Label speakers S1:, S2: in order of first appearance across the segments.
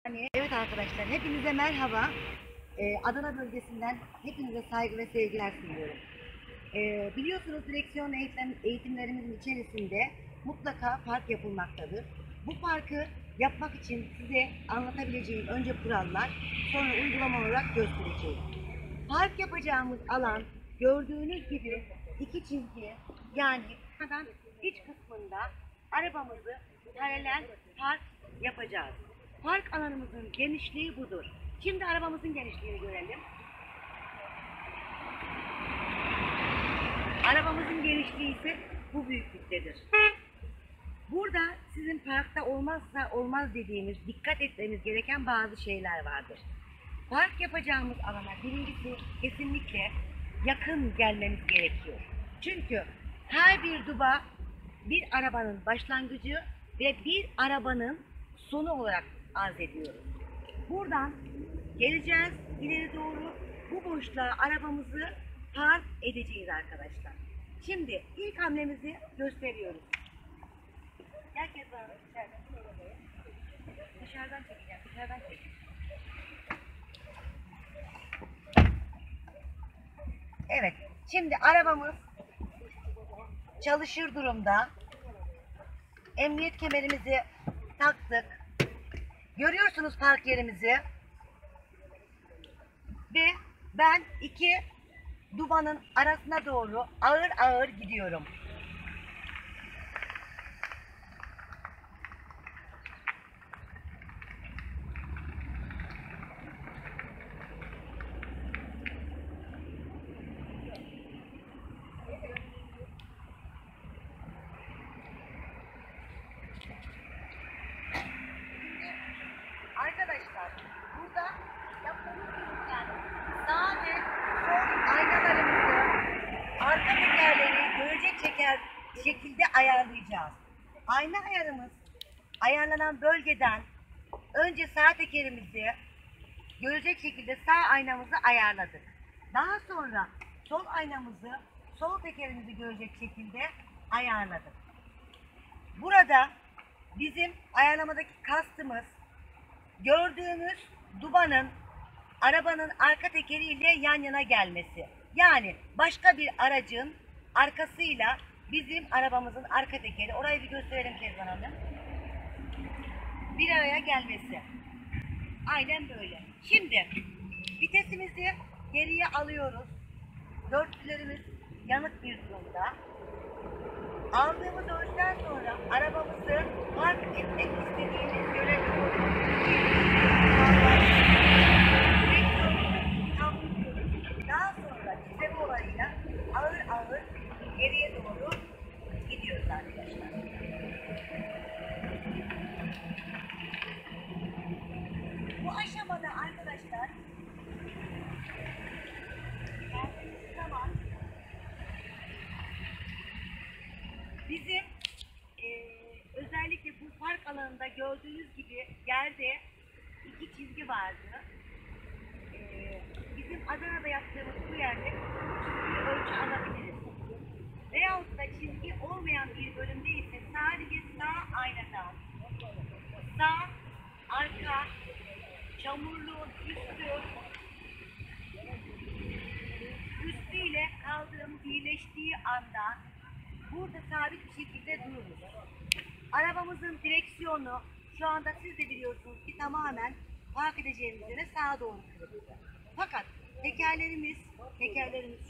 S1: Evet arkadaşlar, hepinize merhaba. Adana bölgesinden hepinize saygı ve sevgiler sunuyorum. Biliyorsunuz direksiyon eğitimlerimizin içerisinde mutlaka park yapılmaktadır. Bu parkı yapmak için size anlatabileceğim önce kurallar, sonra uygulama olarak göstereceğim. Park yapacağımız alan gördüğünüz gibi iki çizgi, yani iç kısmında arabamızı paralel park yapacağız. Park alanımızın genişliği budur. Şimdi arabamızın genişliğini görelim. Arabamızın genişliği ise bu büyüklüktedir. Burada sizin parkta olmazsa olmaz dediğimiz, dikkat etmeniz gereken bazı şeyler vardır. Park yapacağımız alana birincisi kesinlikle yakın gelmemiz gerekiyor. Çünkü her bir duba bir arabanın başlangıcı ve bir arabanın sonu olarak arz ediyoruz. Buradan geleceğiz ileri doğru, bu boşluğa arabamızı park edeceğiz arkadaşlar. Şimdi ilk hamlemizi gösteriyoruz. Herkes var dışarıdan çekeceğim, dışarıdan çekeceğim. Evet, şimdi arabamız çalışır durumda. Emniyet kemerimizi taktık. Görüyorsunuz park yerimizi. Ve ben iki dubanın arasına doğru ağır ağır gidiyorum. Arkadaşlar, burada yapmamız gereken sağ ve sol aynalarımızı, arka tekerleri görecek şekilde ayarlayacağız. Ayna ayarımız ayarlanan bölgeden önce sağ tekerimizi görecek şekilde sağ aynamızı ayarladık. Daha sonra sol aynamızı, sol tekerimizi görecek şekilde ayarladık. Burada bizim ayarlamadaki kastımız gördüğümüz dubanın arabanın arka tekeriyle yan yana gelmesi. Yani başka bir aracın arkasıyla bizim arabamızın arka tekeri, orayı bir gösterelim Kezban Hanım, bir araya gelmesi. Aynen böyle. Şimdi vitesimizi geriye alıyoruz. Dörtlülerimiz yanık bir durumda. Aldığımız ölçüden sonra arabamızı park etmek istediğimiz yöne doğru daha sonra çizeme olayıyla ağır ağır geriye doğru gidiyoruz arkadaşlar. Bu aşamada arkadaşlar geldiğimiz zaman bizim özellikle bu park alanında gördüğünüz gibi yerde iki çizgi vardı. Bizim Adana'da yaptığımız bu yerde çizgi ölçü alabiliriz. Veyahut da çizgi olmayan bir bölümde ise sadece sağ aynadan sağ, arka, çamurluğun üstü ile kaldırım birleştiği anda burada sabit bir şekilde dururuz. Arabamızın direksiyonu şu anda siz de biliyorsunuz ki tamamen park edeceğimiz yere sağa doğru kırılıyor. Fakat tekerlerimiz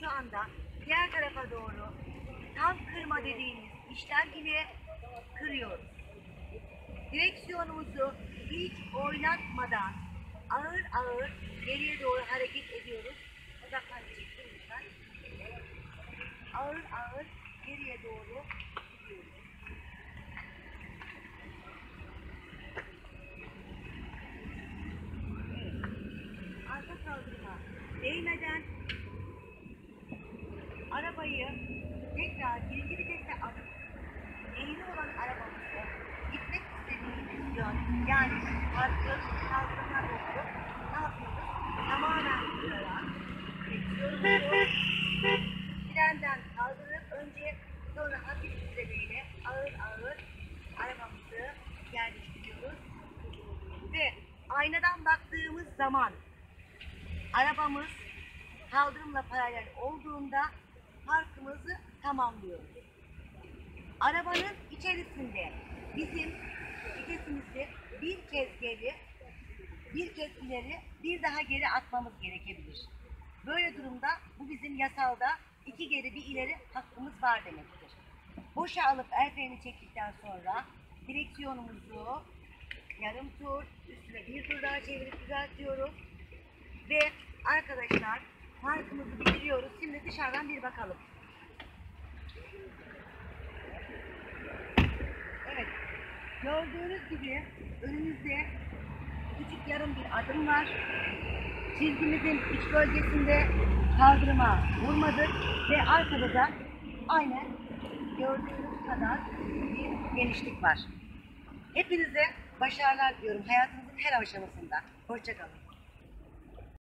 S1: şu anda diğer tarafa doğru tam kırma dediğimiz işlem ile kırıyoruz. Direksiyonumuzu hiç oynatmadan ağır ağır geriye doğru hareket ediyoruz. Uzaktan çektim lütfen. Ağır ağır geriye doğru gidiyoruz. Arka kaldırıma değmeden arabayı tekrar birinci vitese alıp eğri olan arabamızı gitmek istediğimiz yön, yani parkın kaldırımına doğru ne yapıyoruz? Tamamen durarak frenden kaldırıp önce, sonra hafif düzeneyle ağır ağır arabamızı yerleştiriyoruz ve aynadan baktığımız zaman arabamız kaldırımla paralel olduğunda parkımızı tamamlıyoruz. Arabanın içerisinde bizim vitesimizi bir kez geri, bir kez ileri, bir daha geri atmamız gerekebilir. Böyle durumda bu bizim yasalda 2 geri bir ileri hakkımız var demektir. Boşa alıp el freni çektikten sonra direksiyonumuzu yarım tur, üstüne bir tur daha çevirip düzeltiyoruz. Ve arkadaşlar parkımızı bitiriyoruz. Şimdi dışarıdan bir bakalım. Evet, gördüğünüz gibi önümüzde küçük yarım bir adım var. Çizgimizin iç bölgesinde kaldırıma vurmadık ve arkada da aynen gördüğünüz kadar bir genişlik var. Hepinize başarılar diliyorum hayatınızın her aşamasında. Hoşça kalın.